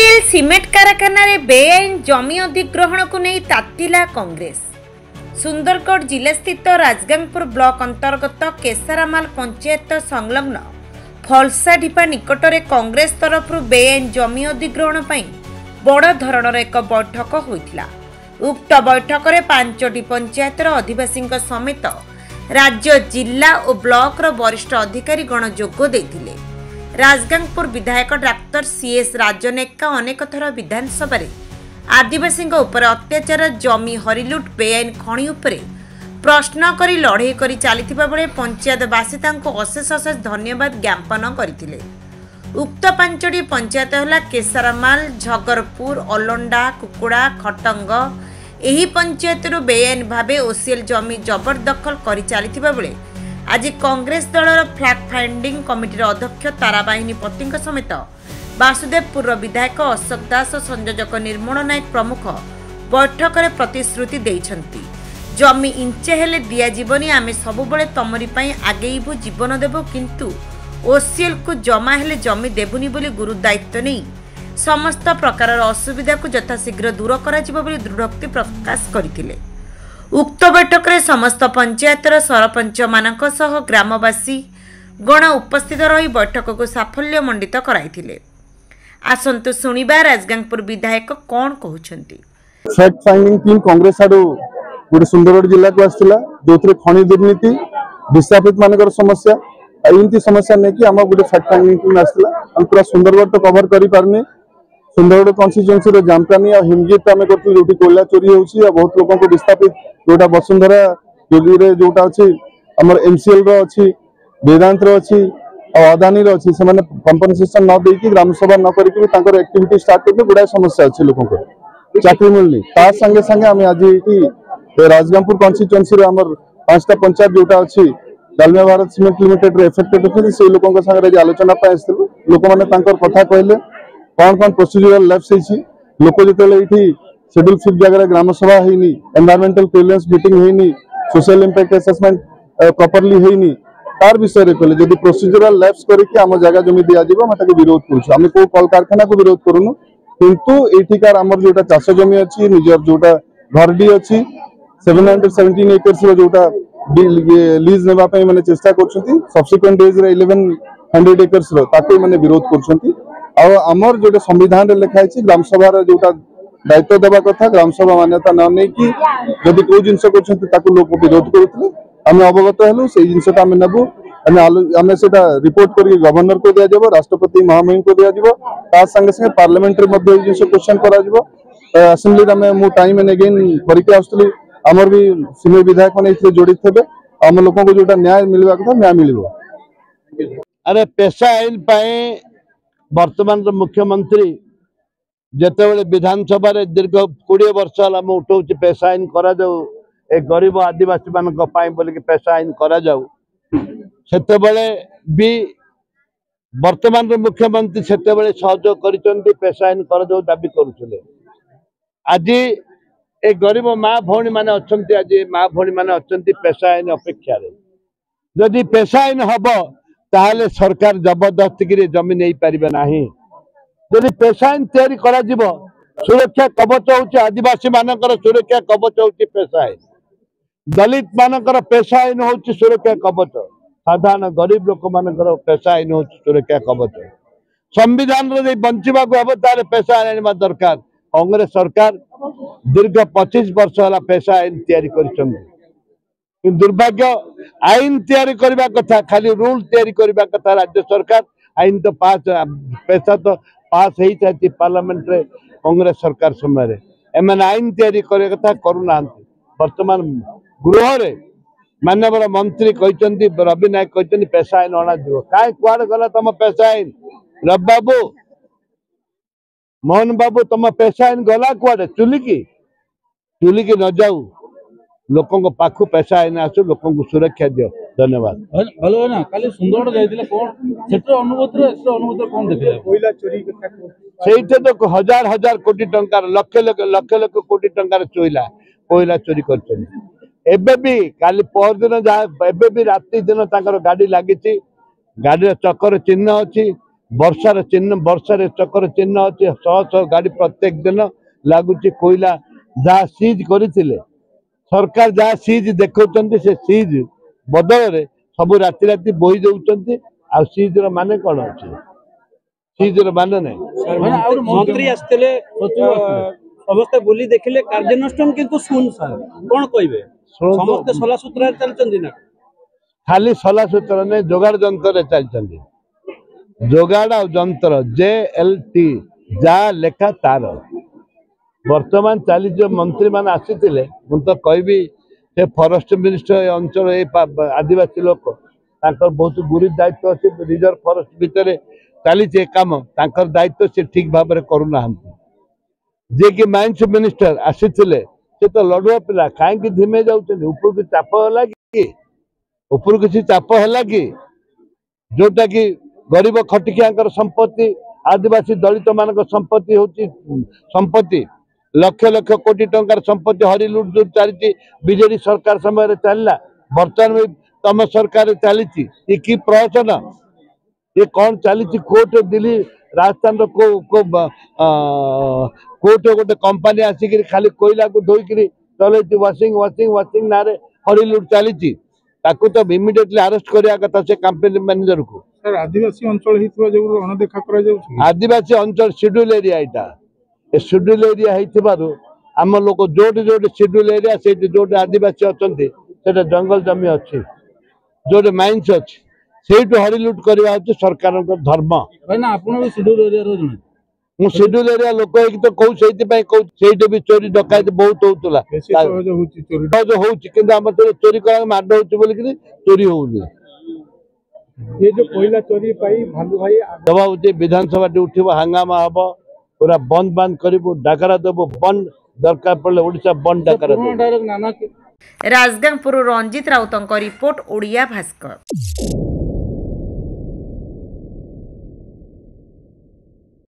OCL cement कारखाना रे बेआईन जमी अधिग्रहण को नहीं तातिला कांग्रेस। सुंदरगढ़ जिला स्थित राजगांगपुर ब्लॉक अंतर्गत केसारामाल पंचायत संलग्न फलसाढिपा निकटरे कांग्रेस तरफ बेआईन जमी अधिग्रहण पर बड़ धरणर एक बैठक होइथिला। उक्त बैठक में 5टी पंचायतर अधिवासी समेत राज्य जिला और ब्लॉक वरिष्ठ अधिकारी गण जोग देथिले। राजगांगपुर विधायक डाक्टर सीएस राजनेका अनेक थर विधानसभा आदिवासी उपर अत्याचार जमी हरिलुट बेआईन खणी उपरे प्रश्न करी लड़े करी चलता बेले पंचायतवासी अशेष अशेष धन्यवाद ज्ञापन करथिले। उक्त 5टी पंचायत है केसारामाल, झगरपुर, अलंडा, कुकुड़ा, खटंग। एही पंचायत बेआईन भावे ओसीएल जमी जबरदखल करी चलता बेले आज कांग्रेस दलर फ्लैग फाइंडिंग कमिटीर अध्यक्ष ताराबाहिनी पति समेत वासुदेवपुर विधायक अशोक दास, संयोजक निर्मल नायक प्रमुख बैठक में प्रतिश्रुति देइछंती। जमी इंचे हेले दिया जीवनी, आमे सबुबले तमरी पई आगेइबु, जीवन देबु, किंतु ओसीएल को जमा हेले जमी देबुनी बोली गुरु दायित्व नहीं समस्त प्रकार असुविधा को यथाशीघ्र दूर करा जिवो बोली दृढ़ोक्ति प्रकाश करथिले। उक्त बैठक में समस्त पंचायतर सरपंच मानक सह ग्रामवासी गण उपस्थित रही बैठक को साफल्य मंडित कराइथिले। आसंतु सुनिबा राजगांगपुर विधायक कौन कहउछंती। फैक्ट फाइंडिंग टीम कांग्रेस आडू गोटे सुंदरगढ़ जिला को आसला, जो खनि दुर्नीति विस्थापित मानकर समस्या एमती समस्या नहीं कि आम गोटे फैक्ट फाइंडिंग टीम आसला। हम पूरा सुंदरगढ़ तो कवर करि पारनी। सुंदरगढ़ कन्स्टिट्यूएंसी रे जामकानी और हिमगीत आम करथि, जोटी कोयला चोरी होउछि और बहुत लोगों को विस्थापित जोटा वसुंधरा जोगी रे जोटा अछि हमर एमसीएल रो अछि, वेदांत रो अछि और अदानी रो अछि। से माने कंपनसेशन न देकी ग्राम सभा न करिकि तांकर एक्टिविटी स्टार्ट करके गुडा समस्या अछि, लोगों को चाकरी मिलनी। ता संगे संगे हम आज राजगांगपुर कन्स्टिट्यूएंसी रे हमर 5टा पंचायत जोटा अछि डालमिया भारत सीमेंट लिमिटेड रे इफेक्टेड अछि, से लोगों के संगे आलोचना पे आस्थिलु। लोक माने तांकर कथा कहले कौन कौन प्रोसीजरल लैप्स होइछि। लोक जेतेले एठी शेड्यूल 5 जगह ग्राम सभा हेनी, एनवायरमेंटल क्लियरेंस मीटिंग हेनी, सोशल इंपैक्ट असेसमेंट प्रॉपर्ली हेनी, तार विषय रे कहले जदी प्रोसीजरल लैप्स करके हम जगह जमी दिया जिवो हम ताके विरोध करू। हम को कल कारखाना को विरोध करूनु, किंतु एठिकार हमर जोटा चाष जमी अछि, निजर जोटा घरडी अछि 717 एकर्स रो जोटा लीज नेबा पई माने चेष्टा करछथि। सब्सिक्वेंट डेज रे 1100 एकर्स रो ताके माने विरोध करछथि। आ हमर जोटा संविधान रे लिखा अछि ग्राम सभा रे जोटा दायित्व देवा कथा, ग्राम सभा मान्यता न नहीं कि जदि कोई जिनस करछथि लोक विरोध करथले आम अवगत हेलु। से जिनसटा आम नेबु, आम से रिपोर्ट करके गवर्नर को दिया जाबो, राष्ट्रपति महामहिम को दिया जाबो, ता संगे संगे पार्लियामेंट रे मध्ये जिनस क्वेश्चन करा जाबो। असेंबली रे मु टाइम एंड अगेन करके आस्तली हमर भी सीनियर विधायक माने इथे जोड़ित हेबे। हम लोगों को जोटा न्याय मिलवा कथा न्याय मिलिबो। अरे पेशा आईन पाए वर्तमान मुख्यमंत्री जिते विधानसभा दीर्घ 20 वर्ष है उठाऊ पेशा आईन करा जाऊ, ए गरीब आदिवासी मान बोलिक पेशा आईन करा जाऊ। सेते भी वर्तमान मुख्यमंत्री सेते सहयोग कर पेशा आईन कर जाऊ दाबी करुले। आज ए गरीब माँ भौणी माने अच्छी, आज माँ भौणी माने अच्छी पेशा आईन अपेक्षा जदि पेशा आईन हम ताहले सरकार जबरदस्ती की जमी नहीं पारिबे नाही। जदि पेशा आईन तैयारी करा जिवो, सुरक्षा कवच होउछि आदिवासी मानकर सुरक्षा कवच होउछि पेशा आईन, दलित मानकर पेशा आईन होउछि सुरक्षा कवच, साधारण गरीब लोक मानकर पेशा आईन होउछि सुरक्षा कवच। संविधान रे बंचिबा को अवतार पेशा आईन दरकार। कांग्रेस सरकार दीर्घ 25 वर्ष है पेशा आईन तैयारी करिसंती। दुर्भाग्य आईन तैयारी करबा कथा, खाली रूल तैयारी करबा कथा राज्य सरकार, आईन तो पास पेशा तो पास ही था पार्लियामेंट रे कांग्रेस सरकार समय एम आईन तैयारी करे कथा करूना। वर्तमान गृह रे माननीय मंत्री कहते रवि नायक कहते पेशा आईन अणा जीव। काय कुआड़ गला तुम पेशा आईन? रवि बाबू, मोहन बाबू, तुम पेशा आईन गला कुआड़े? चुलिकी न जाऊ, लोकों पाखु पैसा आईन आसु, लोकों को सुरक्षा दियो। धन्यवाद। भलो है ना काली सुंदरगढ़ जाइतिले कोन क्षेत्र अनुभूति कोन देखले? कोयला चोरी सेइते तो हजार हजार कोटी टंकार लक्ष लक्ष कोटी टंकार कोयला चोरी करछन। एबे भी काली पर दिन एबे भी राति दिन ताकर गाड़ी लागिछि, गाड़ी चक्कर चिन्ह अछि, वर्षार चिन्ह वर्षार चक्कर चिन्ह अच्छे शह शह गाड़ी प्रत्येक दिन लगुच कोईला जहाँ सीज करते सरकार जहाँ सीज देखते से सीज बदल सब राति राति बोही दौरान आ सीजर माने कौन अच्छे सीजर माने नहीं मंत्री आसते समस्ते बुली देखिले कार्यानुष्ठान किंतु सुन सर कौन कहबे समस्ते सला सूत्र चलचंदी ना खाली सला सूत्र नहीं जोगाड़ जंत्र चलचंदी जोगाड़ और जंत्र JLT जहाँ लेखा तार वर्तमान चली जो मंत्री मान आसी तो कहबी से फॉरेस्ट मिनिस्टर अंचल आदिवासी लोक बहुत गुरी दायित्व अच्छे रिजर्व फॉरेस्ट भितर चली काम दायित्व से ठीक भाव में करूना जे कि माइंस मिनिस्टर आसी से तो लड़ुआ पिला कहीं धीमे जाऊँ ऊपर की चाप है कि ऊपर किसी चाप है कि जोटा कि गरीब खटिकिया संपत्ति आदिवासी दलित मान संपत्ति हूँ संपत्ति लक्ष लक्ष कोटी टंकार संपत्ति हरि लुट जो चली बीजेडी सरकार समय चलला बर्तमान तम सरकार चली कि प्रहसन ये कौन चली कोर्ट दिल्ली राजस्थान कोर्ट गोटे कंपनी आसिक खाली कोईला को धोईक चल वाशिंग वाशिंग वाशिंग ना हरि लुट चली तो इमिडिएटली अरेस्ट करिया कथा से कंपनी मैनेजर को सर आदिवासी अंचल हितवा जो अणदेखा करा जाउछि आदिवासी अंचल शेड्यूल एरिया एटा ए शेड्यूल एरिया हेतिबारु आम लोक जोटे जोटे शेड्यूल एरिया से जोटे आदिवासी अछंती सेटा जंगल जमी अछि जोटे माइंस अछि सेठु हरि लुट करबा अछि सरकार धर्म भाईना आपण भी शेड्यूल एरिया रो जने मु शेड्यूल एरिया लोक एक तो कहू सेति पई कहू सेठी भी चोरी डकायत बहुत होतला सहज होछि चोरी जो होछि किंतु हम चोरी करा माड होछि बोली कि चोरी होउनी ये जो कोयला चोरी पाई भालू भाई दबा विधानसभा उठिब हंगामा हम पूरा बंद बंद करू डाकरा देव बंद दरकार पड़े ओडिशा बंद डाकरा राजगांगपुर रंजित राउतଙ୍କ रिपोर्ट ओडिया भास्कर।